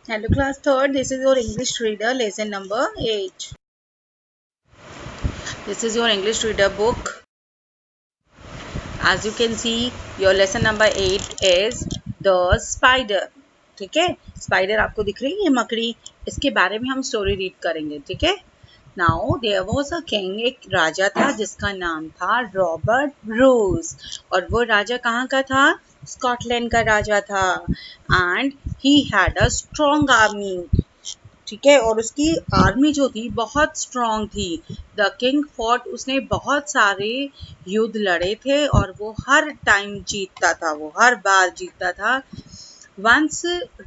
Hello class third, this is your English reader lesson number 8. This is your English reader book. As you can see, your lesson number 8 is the spider. ठीक है, spider आपको दिख रही है मकड़ी, इसके बारे में हम स्टोरी रीड करेंगे. ठीक है. Now there was a king, एक राजा था जिसका नाम था रॉबर्ट ब्रूस. और वो राजा कहाँ का था? स्कॉटलैंड का राजा था. And he had a strong army. ठीक है, और उसकी आर्मी जो थी बहुत स्ट्रॉन्ग थी. द किंग फॉट, उसने बहुत सारे युद्ध लड़े थे और वो हर टाइम जीतता था, वो हर बार जीतता था. वंस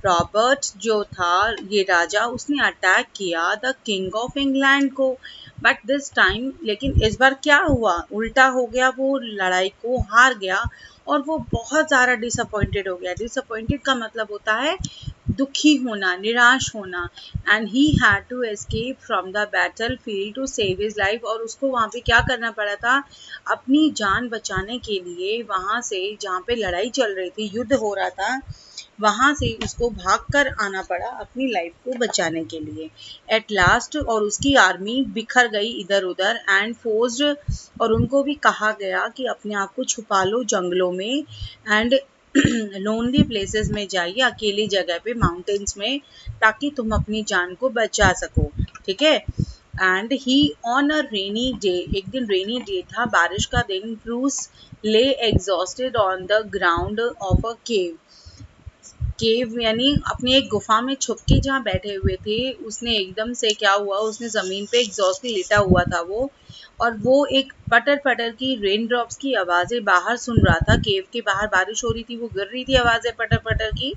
रॉबर्ट जो था ये राजा, उसने अटैक किया द किंग ऑफ इंग्लैंड को. बट दिस टाइम, लेकिन इस बार क्या हुआ? उल्टा हो गया, वो लड़ाई को हार गया और वो बहुत ज़्यादा डिसअपॉइंटेड हो गया. डिसअपॉइंटेड का मतलब होता है दुखी होना, निराश होना. And he had to escape from the battle field to save his life. और उसको वहाँ पे क्या करना पड़ा था? अपनी जान बचाने के लिए वहाँ से, जहाँ पे लड़ाई चल रही थी, युद्ध हो रहा था, वहाँ से उसको भागकर आना पड़ा अपनी लाइफ को बचाने के लिए. एट लास्ट, और उसकी आर्मी बिखर गई इधर उधर एंड फोर्स्ड, और उनको भी कहा गया कि अपने आप को छुपा लो जंगलों में एंड लोनली प्लेसेस में जाइए, अकेली जगह पे, माउंटेन्स में, ताकि तुम अपनी जान को बचा सको. ठीक है. And he on a rainy day, एक दिन रेनी डे था, बारिश का दिन, Bruce lay exhausted on the ground of a cave. Cave यानी अपनी एक गुफा में छुप के जहाँ बैठे हुए थे, उसने एकदम से क्या हुआ, उसने ज़मीन पे एग्जॉस्टली लेटा हुआ था वो, और वो एक पटर पटर की रेन ड्रॉप्स की आवाज़ें बाहर सुन रहा था. केव के बाहर बारिश हो रही थी, वो गिर रही थी आवाज़ें पटर पटर की,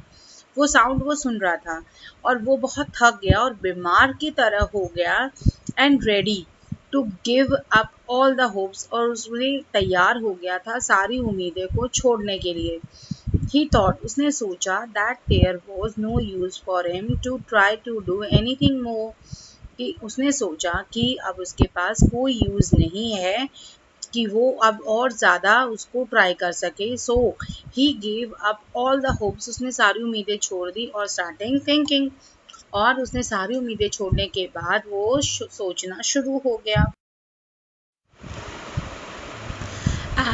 वो साउंड वो सुन रहा था. और वो बहुत थक गया और बीमार की तरह हो गया and ready to give up all the hopes, और उसने तैयार हो गया था सारी उम्मीदें को छोड़ने के लिए. He thought, उसने सोचा, that there was no use for him to try to do anything more, कि उसने सोचा कि अब उसके पास कोई यूज़ नहीं है कि वो अब और ज़्यादा उसको ट्राई कर सके. So he gave up all the hopes, उसने सारी उम्मीदें छोड़ दी और स्टार्टिंग थिंकिंग, और उसने सारी उम्मीदें छोड़ने के बाद वो सोचना शुरू हो गया.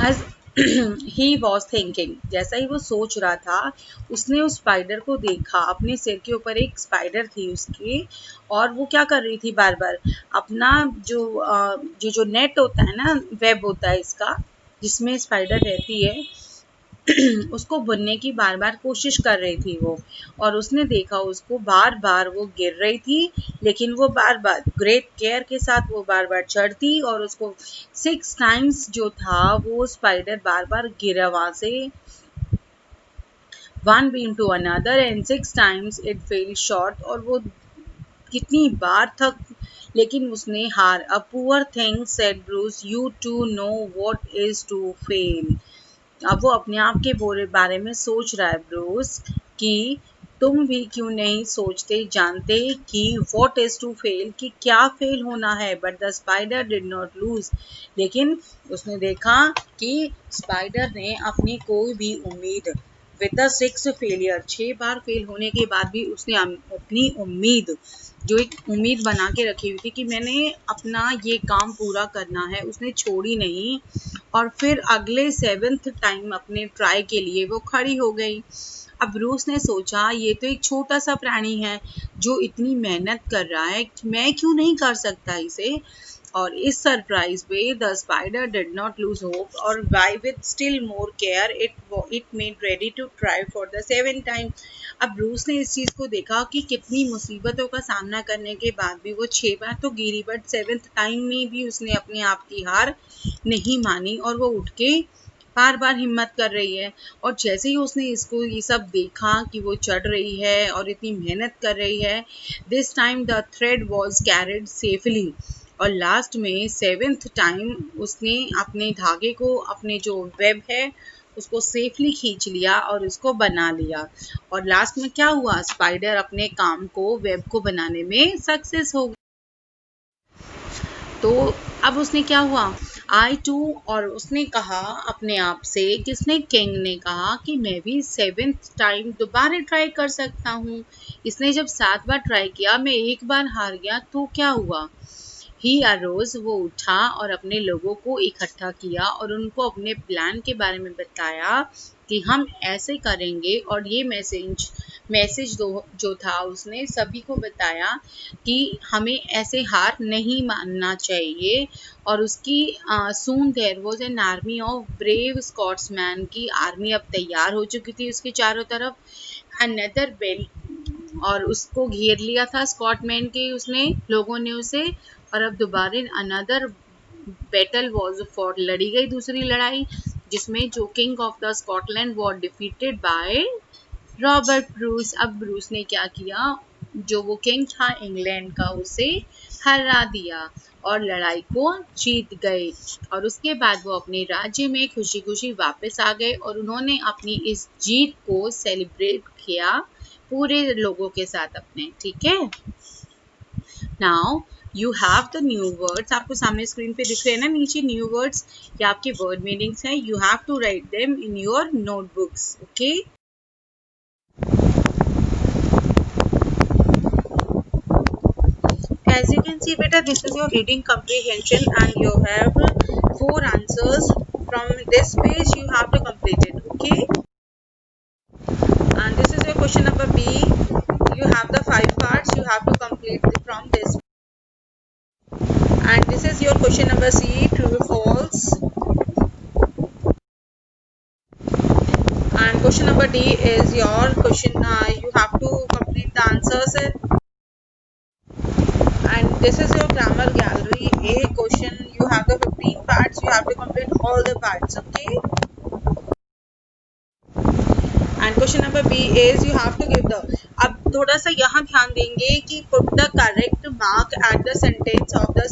As he was thinking, जैसा ही वो सोच रहा था, उसने उस स्पाइडर को देखा. अपने सिर के ऊपर एक स्पाइडर थी उसके, और वो क्या कर रही थी, बार बार अपना जो नेट होता है ना, वेब होता है इसका, जिसमें स्पाइडर रहती है, उसको बुनने की बार बार कोशिश कर रही थी वो. और उसने देखा उसको बार बार वो गिर रही थी, लेकिन वो बार बार ग्रेट केयर के साथ वो बार बार चढ़ती, और उसको 6 टाइम्स जो था वो स्पाइडर बार बार गिरा वहाँ से, one beam to another, and 6 times it fell short. और वो कितनी बार थक, लेकिन उसने हार. A poor thing said Bruce, you too know what is to fail. अब वो अपने आप के बारे में सोच रहा है ब्रूस, कि तुम भी क्यों नहीं सोचते, जानते कि व्हाट इज टू फेल, कि क्या फेल होना है. But the spider did not loose, लेकिन उसने देखा कि स्पाइडर ने अपनी कोई भी उम्मीद, with the 6 failure, 6 bar fail होने के बाद भी उसने अपनी उम्मीद, जो एक उम्मीद बना के रखी हुई थी कि मैंने अपना ये काम पूरा करना है, उसने छोड़ी नहीं. और फिर अगले 7th टाइम अपने ट्राई के लिए वो खड़ी हो गई. अब ब्रूस ने सोचा, ये तो एक छोटा सा प्राणी है जो इतनी मेहनत कर रहा है, मैं क्यों नहीं कर सकता इसे. और इस सरप्राइज पे the spider did not lose hope, और by with still more care it made ready to try for the 7th time. अब ब्रूस ने इस चीज़ को देखा कि कितनी मुसीबतों का सामना करने के बाद भी वो 6 बार तो गिरी, बट 7th टाइम में भी उसने अपने आप की हार नहीं मानी, और वो उठ के बार बार हिम्मत कर रही है. और जैसे ही उसने इसको ये सब देखा कि वो चढ़ रही है और इतनी मेहनत कर रही है, this time the thread was carried safely. और लास्ट में 7th टाइम उसने अपने धागे को, अपने जो वेब है, उसको सेफली खींच लिया और उसको बना लिया. और लास्ट में क्या हुआ, स्पाइडर अपने काम को, वेब को बनाने में सक्सेस हो गया. तो अब उसने क्या हुआ, आई टू, और उसने कहा अपने आप से, किसने, किंग ने कहा कि मैं भी 7th टाइम दोबारा ट्राई कर सकता हूँ। इसने जब 7 बार ट्राई किया, मैं एक बार हार गया तो क्या हुआ। ही अरोज, वो उठा और अपने लोगों को इकट्ठा किया और उनको अपने प्लान के बारे में बताया कि हम ऐसे करेंगे। और ये मैसेज जो था उसने सभी को बताया कि हमें ऐसे हार नहीं मानना चाहिए। और उसकी soon there was an army of brave Scotsman की आर्मी अब तैयार हो चुकी थी उसके चारों तरफ। अनदर बेल्ट, और उसको घेर लिया था स्कॉटमैन के उसने लोगों ने उसे। और अब दोबारा अनदर बैटल वॉज फॉर, लड़ी गई दूसरी लड़ाई, जिसमें जो king of the Scotland was defeated by Robert Bruce. अब ब्रूस ने क्या किया, जो वो किंग था इंग्लैंड का, उसे हरा दिया और लड़ाई को जीत गए। और उसके बाद वो अपने राज्य में खुशी खुशी वापस आ गए और उन्होंने अपनी इस जीत को सेलिब्रेट किया पूरे लोगों के साथ अपने। ठीक है, now you have the new words. आपको सामने स्क्रीन पे दिख रहे हैं ना नीचे न्यू वर्ड्स, ये आपके वर्ड मीनिंग्स हैं। You have to write them in your notebooks. Okay, as you can see beta, this is your reading comprehension and you have 4 answers from this page. You have to complete it. Okay, and this is your question number B. You have the 5 parts, you have to complete from this. And this is your question number C, true or false. And question number D is your question, you have to complete the answers. And this is your grammar gallery A question. You have the 15 parts, you have to complete all the parts. Okay, and question number B is you have to give the, अब थोड़ा सा यहाँ ध्यान देंगे कि put the correct mark at the sentence of the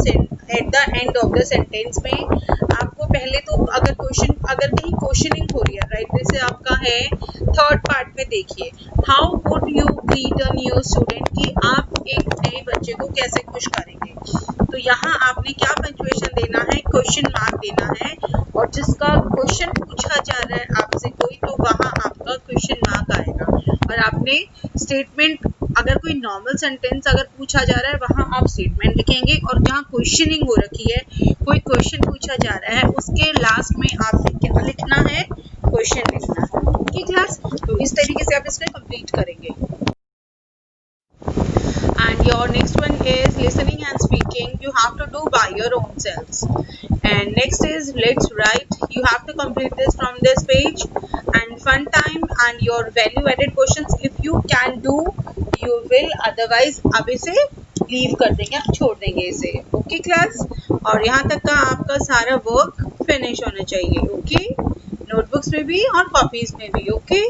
at the end of the sentence में आपको पहले तो अगर कहीं क्वेश्चनिंग हो रही है, राइट, जैसे आपका है थर्ड पार्ट में देखिए, how would you greet a new student, कि आप एक नए बच्चे को कैसे खुश करेंगे। तो यहाँ आपने क्या पंक्चुएशन देना है, क्वेश्चन मार्क देना है, और जिसका क्वेश्चन पूछा जा रहा है आपसे कोई, तो वहाँ आपका क्वेश्चन मार्क आएगा। और आपने स्टेटमेंट, अगर कोई नॉर्मल सेंटेंस अगर पूछा जा रहा है वहाँ आप स्टेटमेंट लिखेंगे, और जहाँ क्वेश्चनिंग हो रखी है, कोई क्वेश्चन पूछा जा रहा है, उसके लास्ट में आपने क्या लिखना है, क्वेश्चन लिखना है। ओके क्लास, तो इस तरीके से आप इसको कंप्लीट करेंगे। And your next one is listening and speaking. You have to do by your own selves. And next is let's write. You have to complete this from this page. And fun time and your value added questions. If you can do, you will. Otherwise, अब इसे leave कर देंगे, आप छोड़ देंगे इसे। Okay class, और यहाँ तक का आपका सारा वर्क फिनिश होना चाहिए। ओके, नोटबुक्स में भी और कॉपीज में भी। ओके।